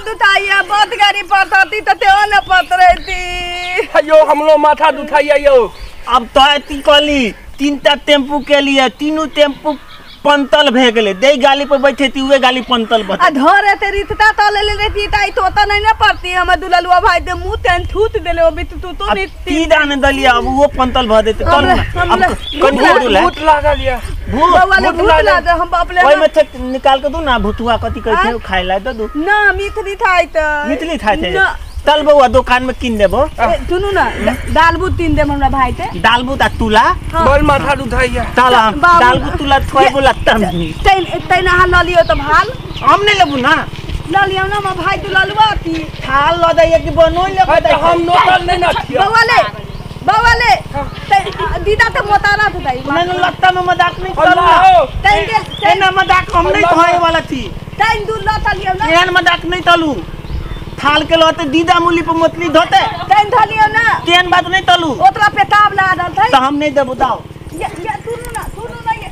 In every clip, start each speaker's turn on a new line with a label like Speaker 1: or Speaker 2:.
Speaker 1: दुखाइया बहुत गाड़ी पड़ती तो ते न पतरेती
Speaker 2: यो हमलो माथा दुखाइया यो
Speaker 3: अब तो एती कहली 3टा टेम्पू के लिए तीनों टेम्पू पंतल भे गेले दे गाली पर बैठे थी उहे गाली पंतल बता
Speaker 1: धरे ते रीतता तो ले रहती ताई तो नहीं ना पड़ती हम दुललुआ भाई दे मुंह तेन थूत देले ओ बित तू तो नहीं
Speaker 3: ती दाने दलिया अब वो पंतल भ देते तल अब कनी दूला
Speaker 2: भूत लागा लिया
Speaker 1: भूत लागा हम अपने
Speaker 3: ओय में से निकाल के दू ना भुतुआ कथि कहै छै खाइ ला दू
Speaker 1: ना मिथली थाई त
Speaker 3: मिथली थाई छै चल बउआ दुकान में किन देबो
Speaker 1: सुनु ना दालबू तीन देम हमरा भाई ते
Speaker 3: दालबू ता तुला
Speaker 2: बल माथा दुखाइया
Speaker 3: चल हम दालबू तुला थोइबो लगता
Speaker 1: तैन हां ल लियो त भाल
Speaker 3: हम नहीं लेबू ना
Speaker 1: ल लियो ना म भाई दुललुआ ती
Speaker 3: थाल ल दैए कि बनोइ ले
Speaker 2: हम नोटल नहीं ना
Speaker 1: बवाले दीदा तो मोतारा तो दाई
Speaker 3: मैंने लगता में मजाक नहीं कर तेना मजाक हम नहीं होए वाला थी
Speaker 1: तैन दूर ल त लियो ना
Speaker 3: एहन मजाक नहीं तलू थाल के लते दीदा मूली पर मतली धोते
Speaker 1: तैन धलियो ना
Speaker 3: केन बात नहीं तलू
Speaker 1: ओतरा पेताब ला दल थई
Speaker 3: तो हम नहीं देबो दाओ
Speaker 1: ये सुनु ना ये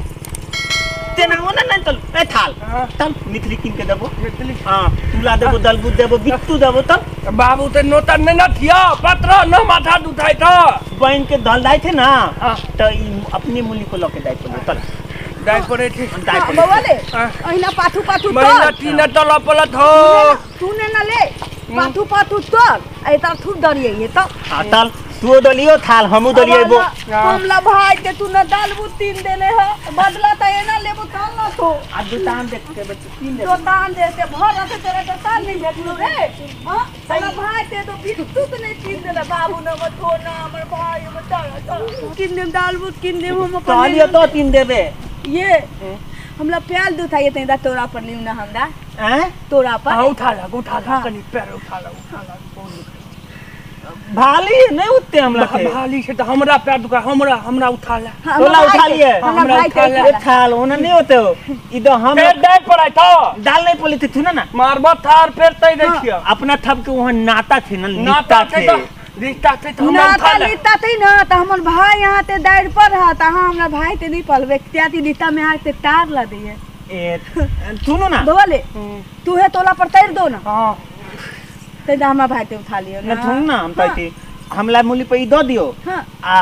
Speaker 3: तेना ओना नहीं तलू ए थाल तल मिथली किन के देबो मिथली हां तुला देबो दलबू देबो बिट्टू देबो तब
Speaker 2: बाबू ते नोटल नहीं ना थिया पत्र न माथा दुखाई था
Speaker 3: बहन के दल दाई थे ना तो अपनी मूली को लेके दाई पड़े तल
Speaker 2: दाई पड़े थे
Speaker 1: बवाले अहिना पाथू तो
Speaker 2: मैं तीन तला पलत हो
Speaker 1: तूने ना ले पाथू तो ए त थू दरिए ये तो
Speaker 3: तल तू दलियो थाल हमू दलिएबो
Speaker 1: हमला भाई के तू न दालबू तीन देले है बदला त एना लेबो ताल न तो
Speaker 3: आ दुकान देख के तीन दे
Speaker 1: दुकान दे के भर रखे तेरे तो ताल नहीं भेटलो रे हां साला भाई ते तो बिट्टू तो नहीं तीन देले बाबू न मत हो ना हमर भाई मत चल तीन दिन दालबू तीन दिन हम
Speaker 3: तालियो तो तीन देबे
Speaker 1: ये हमला प्याल दुखाइए तेदा तोरा पर लिउ ना हमरा हैं तोरा पर
Speaker 2: उठा ला कनी पैर उठा ला
Speaker 3: भाली नहीं उठते हमला
Speaker 2: भाली से तो हमरा पैर दुखा हमरा उठा ला
Speaker 3: तोला उठा लिए
Speaker 2: हमरा उठा ला
Speaker 3: थाल ओना नहीं होते हो इधर हम
Speaker 2: डाल पड़ाई था
Speaker 3: डाल नहीं पड़ी थी ना
Speaker 2: मारबा थार पैर तई देखियो
Speaker 3: अपना थप के वहां नाता थे ना नाता थे
Speaker 2: रिश्ता थे तो हमरा उठा ला
Speaker 1: रिश्ता थे ना त हमर भाई यहां ते दाइर पर है त हमरा भाई ते नहीं पल व्यक्तियाती रिश्ता में आ ते तार ला दिए
Speaker 3: ए सुनो ना
Speaker 1: बोले तू है तोला पर तैर दो ना
Speaker 2: हां
Speaker 1: ते हमरा भाई ते उठा लियो
Speaker 3: ना थून ना हम तई हमला मूली पे दो दियो आ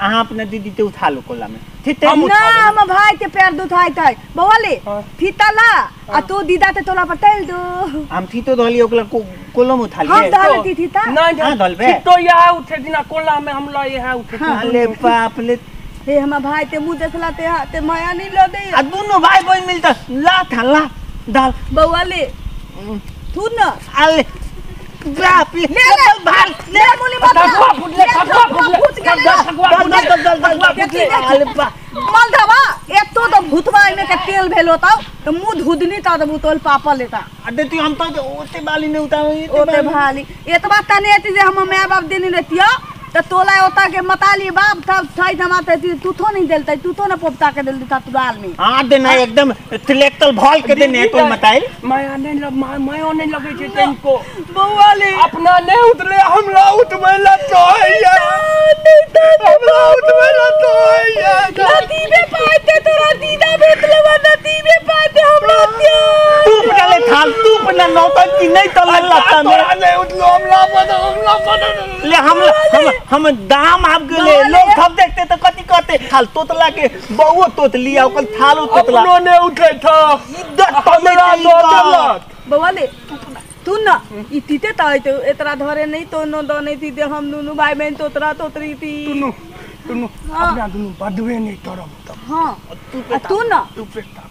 Speaker 3: अहाँ अपने दीदी ते उठा लो कोला में ठीक है
Speaker 1: ना हम भाई के पैर दुखाई तई बोले फीताला आ तू दीदा ते तोला पर तैर दो
Speaker 3: हम थी तो धलियो ओकला कोलम उठा लिए
Speaker 1: हम डालती थी ता
Speaker 2: ना
Speaker 3: धलबे
Speaker 2: तो यहां उठे दिना कोला में हमला यहां उठे
Speaker 3: अरे बाप ले
Speaker 1: हे हम भाई ते मुंह देखला ते माया नहीं ल दे
Speaker 3: आ दोनों भाई बहन मिलता ला थाला डाल
Speaker 1: बवाले तू ना
Speaker 3: अरे बाप ले भाल
Speaker 1: ले मूली मत मल धवा एक तो भूतवा में के तेल भेलो त मुंह धुदनी त भूतल पापा लेता
Speaker 3: अरे तू हम तो ओते बाली ने उतावे
Speaker 1: ओते भाली एतबा तने जे हम माय बाप देनी रहतिया त तोला ओता के मताली बाप था थाई धमाते तू तो नहीं देलता तू तो ना पोपता के देल देता तू दाल में
Speaker 3: हां देना एकदम ट्रैक्टर भॉल के देने तो मताई
Speaker 2: माया नहीं लगे छे तनको
Speaker 1: बवाले
Speaker 2: अपना नहीं उतले हमला उठवेला तो हमला उठवेला तो
Speaker 1: नदी में पाते तोरा दीदा भेटलवा नदी में पाते हमला
Speaker 3: तू पले थाल तू पना नौकर की नहीं तल लगता में
Speaker 2: नहीं उठलो हमला
Speaker 3: ले हम दाम आप गेले लोग सब देखते तो कथि कहते थाल तोतला के बहु तोत लिया ओकल थाल तोतला
Speaker 2: अपनो ने उठे था
Speaker 3: इज्जत
Speaker 2: हमरा दो
Speaker 1: बवाले तू ना इतीते त आइते एतरा धरे नहीं तो न द नहीं थी हम दोनों भाई बहन तोतरा तोतरी थी
Speaker 2: तुनु अपना दोनों बदवे नहीं तरम
Speaker 1: हां तू ना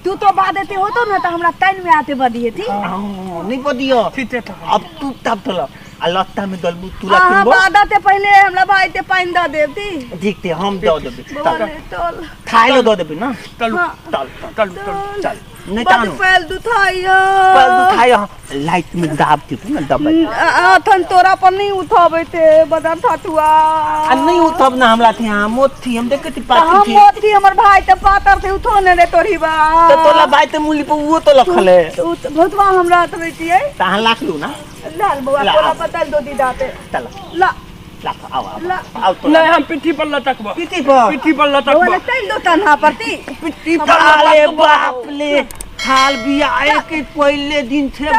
Speaker 1: तू तो बादेते हो तो ना त हमरा टाइम में आते बदिए थी
Speaker 3: नहीं बदियो
Speaker 2: ठीते था
Speaker 3: अब तू तब तला अलत्ता में दलबू तुला
Speaker 1: हां बादाते पहले हमरा भाई ते पानी द देती
Speaker 3: ठीक थे हम दो देबे
Speaker 1: चल
Speaker 3: खाइलो दो देबे ना
Speaker 2: चल चल
Speaker 3: नहीं तानो
Speaker 1: पहल दुखाइया
Speaker 3: पहल दुखाइया लाइट में दाब के ना दबाई
Speaker 1: अथन तोरा पर नहीं उठाबे ते बदन थटुआ
Speaker 3: आ नहीं उठब ना हमरा थे हां मोत थी हम देखती पाती
Speaker 1: थी हम मोत थी हमर भाई ते पातर थे उठोने रे तोरी बा
Speaker 3: तो तोला भाई ते मूली पे वो तो लखले
Speaker 1: भूतवा हमरा त बेटी है
Speaker 3: ताहा लाख लू ना
Speaker 1: लाल बुआ कोला पतल दो दीदा ते
Speaker 3: चला
Speaker 1: ला
Speaker 3: आओ तो
Speaker 2: नहीं हम पिट्ठी पर लटकबो
Speaker 3: पिट्ठी पर
Speaker 1: वो लगता दो तन्हा परती
Speaker 3: पिट्ठी पर अरे बाप ले थाल बिया आए के पहले दिन थे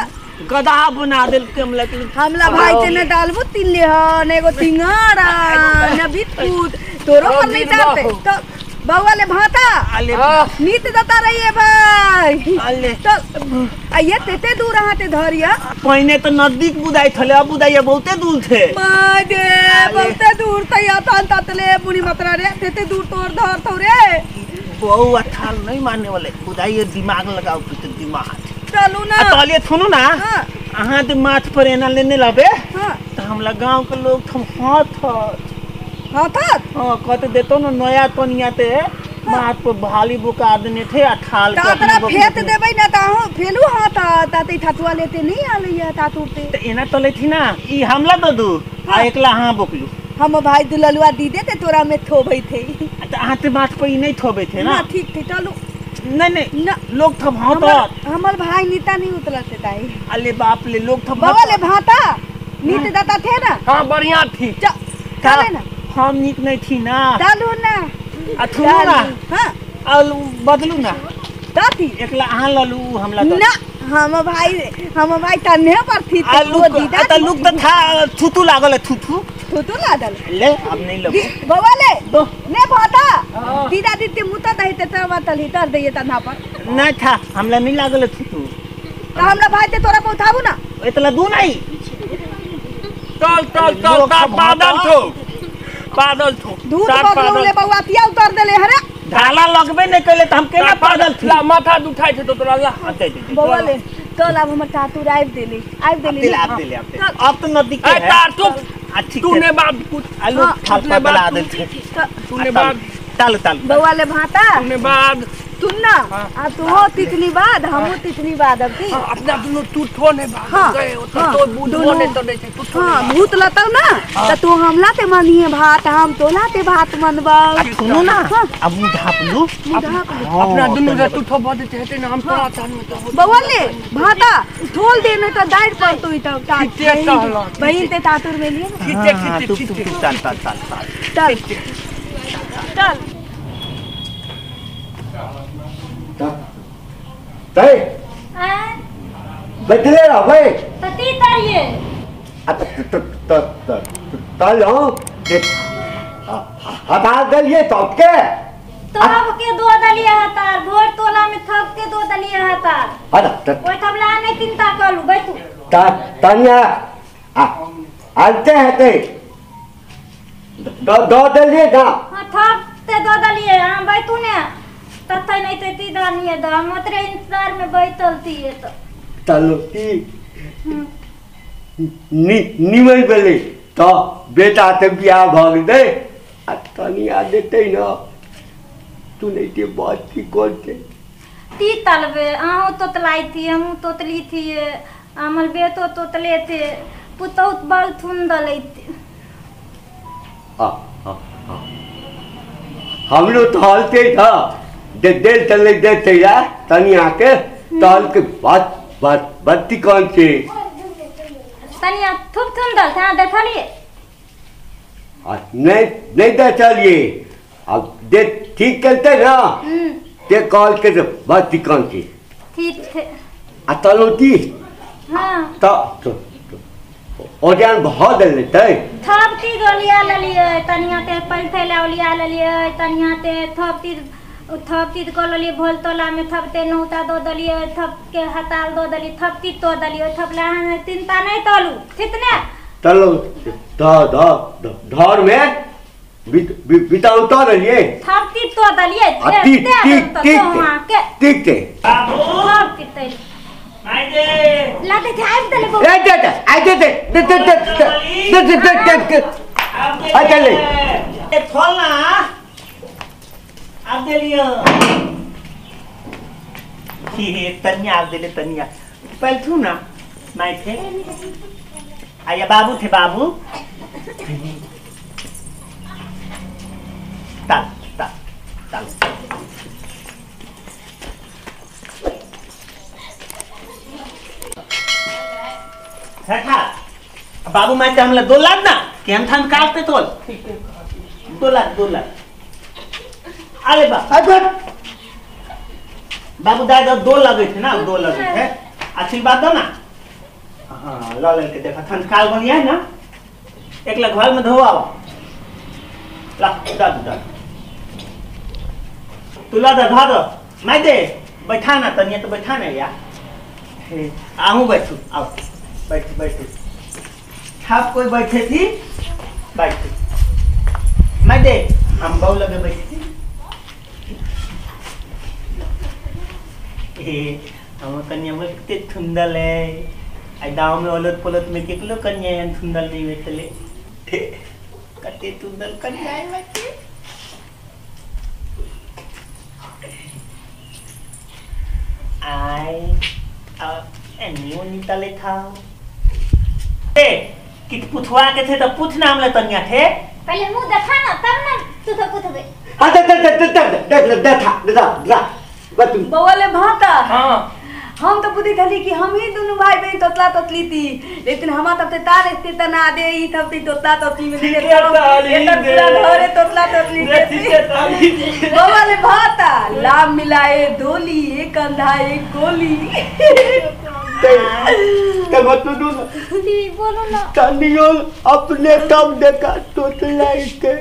Speaker 3: गधा बना दिल के
Speaker 1: हमला भाई तेने डालबो तिल्ले हन एगो तिंगारा न बिस्कुट तोरो पर नहीं चाहते तो बउआ ले भाता
Speaker 3: अले
Speaker 1: नीत दता रहिए भाई
Speaker 3: अले
Speaker 1: तो आइए तेते दूर रहते धरिया
Speaker 3: पहले तो नजदीक बुदाई थले अब बुदाई बहुते दूर थे
Speaker 1: मादे बहुते दूर तया तान ततले बुढ़ी मतरा रे तेते दूर तोर धर तो रे
Speaker 3: बहु अठाल नहीं मानने वाले बुदाई दिमाग लगाओ तो दिमाग
Speaker 1: चलू ना
Speaker 3: तलिए सुनो ना अहाँ तो माथ पर एना लेने लबे
Speaker 1: हां
Speaker 3: तो हमला गांव के लोग थम हाथ
Speaker 1: हाथ
Speaker 3: हां कहते देतो ना नया तनिया ते माथ पर भाली बुका देने थे अठाल के
Speaker 1: तातरा फेत देबै ना ता हो फेलू हाथ ताते ठथुआ लेते नहीं आलैया तातुते
Speaker 3: तो एना तले थी ना ई हमला दो दू आ एकला हां बोकलू
Speaker 1: हम भाई दुललुआ दीदे ते तोरा में थोबै थे
Speaker 3: तो अहाँ ते माथ पर ई नहीं थोबे थे ना
Speaker 1: ठीक थे चलू
Speaker 3: नहीं नहीं
Speaker 1: ना
Speaker 3: लोग थम हाथ
Speaker 1: हमर भाई नीता नहीं उतलते ताई
Speaker 3: अले बाप ले लोग थम
Speaker 1: बाबा ले भाता नीत दाता थे ना
Speaker 2: हाँ बढ़िया थी
Speaker 1: चले ना
Speaker 3: हम नीक नहीं थी ना
Speaker 1: डालू ना
Speaker 3: अथुनु ना
Speaker 1: हां
Speaker 3: और बदलू ना
Speaker 1: दाती
Speaker 3: एकला अहाँ ललू हमला
Speaker 1: ना हम भाई तन्ने पर थी
Speaker 3: आलू
Speaker 1: दीदा
Speaker 3: त लुक त था थुथु लागल है थुथु
Speaker 1: तो लादल
Speaker 3: ले अब नहीं लगो
Speaker 1: बाबा ले
Speaker 3: दो
Speaker 1: ने भाता दीदा दीदी मुता दही ते तल हिटर दइए तना पर
Speaker 3: नहीं था हमला नहीं लागल है थुथु
Speaker 1: तो हमरा भाई ते तोरा पहुंचाबू ना
Speaker 3: इतना दूर नहीं
Speaker 2: चल बादल थो
Speaker 1: दूध पकड़ू ले बउआ पिया उतर देले हरे
Speaker 3: ढाला लगबे नहीं कले त हम केना पागल थी
Speaker 2: ला माथा दुखाई थे तो तोरा ला
Speaker 3: दे
Speaker 1: बउआ ले चल अब हमर टाटू आइब देले
Speaker 3: अब तो नदी के है
Speaker 2: तार तू
Speaker 3: अच्छी
Speaker 2: तूने बात कुछ
Speaker 3: आलू खापा बना दे थे
Speaker 2: तूने बात
Speaker 3: ताल
Speaker 1: बउआ ले भाता
Speaker 2: तूने बात
Speaker 1: सुन ना आ तू हो तितनी बाद हमो तितनी बाद अब की
Speaker 2: अपना दोनों तू ठोने भाग गए तो बुद्धो ने तो नहीं तू
Speaker 1: हां भूत लतौ ना त तू हमला ते मनिए भात हम तोला ते भात मनबा
Speaker 3: सुनो ना अब मुढापलू
Speaker 2: अपना दोनों रे तू ठो बद देते ना हम तोरा चान में तो
Speaker 1: बउआ ले भाता थोल दे नहीं तो दाइर पर तू इता बहिन ते तातुर में लिए चल
Speaker 4: Đây, bên thế nào vậy?
Speaker 5: Tati tariye.
Speaker 4: Ta lo, हटा दलिए तो के
Speaker 5: तब के दो दलिया हतार भोर तोला में थक के दो दलिया हतार
Speaker 4: हटा
Speaker 5: कोई तबला नहीं चिंता करू बैठू
Speaker 4: तनिया आते हैं दो दलिए ना
Speaker 5: हां थक ते दो दलिए हां बैठू ने तथै नहीं ते ती दानिए द मतरे इंतजार में बैठल थी ये तो
Speaker 4: चलो की निमई बेले तो बेटा ते बियाह भग दे तनिया देते ना तू नहीं के बात की कौन थे
Speaker 5: ती तलबे आहू तोतलाई थी हम तोतली थी अमल बेतो तोतले थे पुतौत बाल थुंदले थे
Speaker 4: हम लोग तो हलते था दिल चले देते यार तनिया के ताल के बात बत्ती कौन से
Speaker 5: तनिया थुप थुंदल था देखलिए
Speaker 4: नहीं दे चलिए अब दे ठीक करते ना ते कॉल के बत्ती कौन सी
Speaker 5: ठीक थे
Speaker 4: अतलोती
Speaker 5: हां
Speaker 4: तो ओजान बहुत दे लेते
Speaker 5: थपती गोलिया ललिए तनिया ते पैथे ललिया ललिए तनिया ते थपती को ललिए भोल तोला में थपते नौता दो दलिए थप के हताल दो दली थपती तो दलिए थपला चिंता नहीं तोलू कितने
Speaker 4: चलो धर में बिताऊ तो रहिए
Speaker 5: थपती तो दलिए
Speaker 4: ठीक है
Speaker 5: थपती ते लाते थे आइब दले को
Speaker 4: चले
Speaker 3: खोल ना आप दे लियो तनिया आप दे ले तनिया पहले थू ना मैं थे आया बाबू थे बाबू ताल बाबू मैं तो हमला 2 लाख ना कि हम थान काटते तोल 2 लाख अरे बाबू दादा 2 लगे थे ना 2 लगे थे आशीर्वाद दो ना हाँ ला लेके देखा ठंडकाल बनिया है ना एक लग घर में धोआ ला दा तू ला धा दो मैं दे बैठा ना तनिया तो बैठा ना यार आहू बैठू आओ बैठू आप कोई बैठे थी बैठे मैं दे हम बहु लगे बैठे थी हम कन्या में कितने सुंदर है आई दाव में ओलत पोलत में कितलो कन्या यान सुंदर नहीं बैठले कते सुंदर कन्या है बैठे आई एनियो निकले था ए कित पुछवा के थे तो पूछ नाम ले तनिया थे
Speaker 5: पहले मुंह देखा ना तब ना तू तो पूछबे
Speaker 4: देख
Speaker 1: बवाले भाता
Speaker 2: हाँ
Speaker 1: हम तो बुद्धि खाली कि हम ही दोनों भाई बहन तोतला तोतली थी लेकिन हमा तब ते तार स्थित तना दे ही तब ती तोतला तोतली में दिने पूरा घरे तोतला तोतली के बवाले भाता लाभ मिलाए डोली एक कंधा एक गोली
Speaker 5: बोलो ना
Speaker 4: तनियो अपने तब देखा तोतला के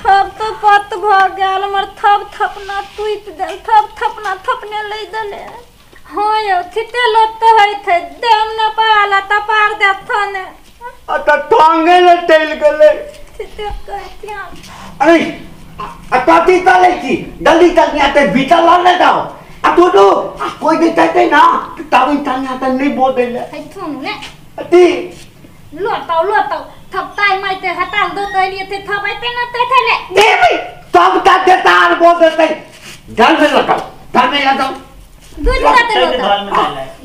Speaker 5: थप तो पत भ गेल हमर थप ना टूट देल थप ना थपने ले दले हां यो थिते लत है थे देम न पाला त पार दे थने
Speaker 4: अत टांगे ले तेल गले
Speaker 5: थिते कहतिया
Speaker 4: अरे अताती तले की जल्दी तक नहीं आते भीतर ला ले जाओ अब तो कोई दिक्कत ना तब तक आता नहीं बोल दे ले
Speaker 5: है थुन ने
Speaker 4: अति
Speaker 5: लोटाओ थप ताई माइते हटाल दो तो लिए थे थप आते न ते थले
Speaker 4: दे भाई तब तक देतार बोल देते ढल में लगाओ
Speaker 5: दूध काते लोटा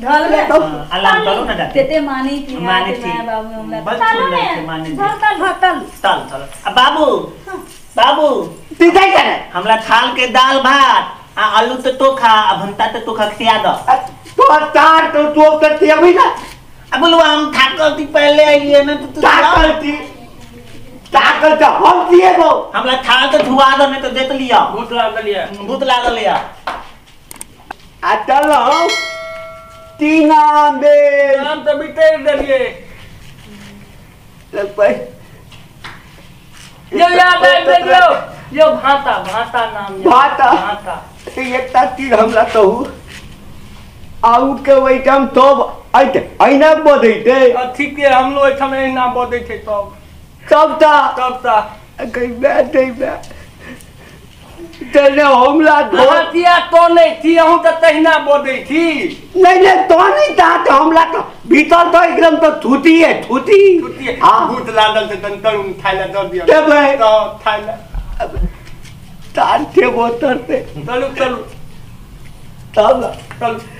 Speaker 1: ढल में
Speaker 4: तो
Speaker 3: अलार्म करो ना जाते
Speaker 1: तेते मानी थी
Speaker 3: मानी थी
Speaker 1: बाबू हमला
Speaker 3: बस
Speaker 5: चलो
Speaker 3: सुंदर
Speaker 5: ने
Speaker 3: से मानी थी
Speaker 1: भतल भतल
Speaker 3: चल अब बाबू
Speaker 4: तू जाई करे
Speaker 3: हमरा थाल के दाल भात आ आलू तो खा अब भंता तो खा खिया दो
Speaker 4: तो तार तो करती है ना
Speaker 3: अब बोलवा हम थाकल थी पहले आइए ना तो
Speaker 4: ताकल तो हम दिए वो
Speaker 3: हमरा थाल तो धुआ दो नहीं तो देत लिया
Speaker 2: भूत लागल
Speaker 3: या
Speaker 4: आ चलो तीना बे
Speaker 2: नाम तो बिटेर देलिए
Speaker 4: लग पे
Speaker 2: यो याद है देखो यो भाता नाम
Speaker 4: भाता एक ताती हमला तो आउ के वैटम तो आइते आइना बदैते
Speaker 2: ठीक है हम लोग एठम ना बोदै छै
Speaker 4: तब ता कई बैठ तेने हमला
Speaker 2: हाथिया तो नहीं थी हम तो तहिना बोदै थी
Speaker 4: नहीं तो नहीं था तो हमला तो भीतर तो एकदम तो थूती है हां
Speaker 2: भूत लागल से तंतर थाइला दर दिया
Speaker 4: के भाई
Speaker 2: तो थाइला
Speaker 4: तार के बोतर पे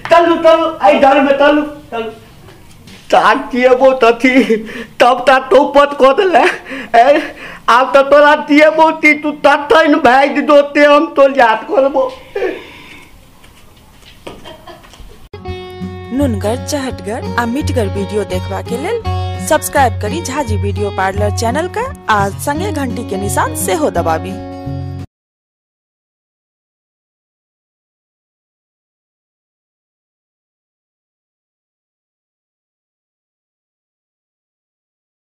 Speaker 4: चलू आई डर में चलू तार के बोतर थी तब ता तो पत को दले आप तो तोरा दिए बोती तू तथन भाई दोते हम तो याद करबो
Speaker 6: नुनगर चहटगर आ मिटगर वीडियो देखबा के लेल सब्सक्राइब करी झाजी वीडियो पार्लर चैनल का आज संगे घंटी के निशान से हो दबाबी।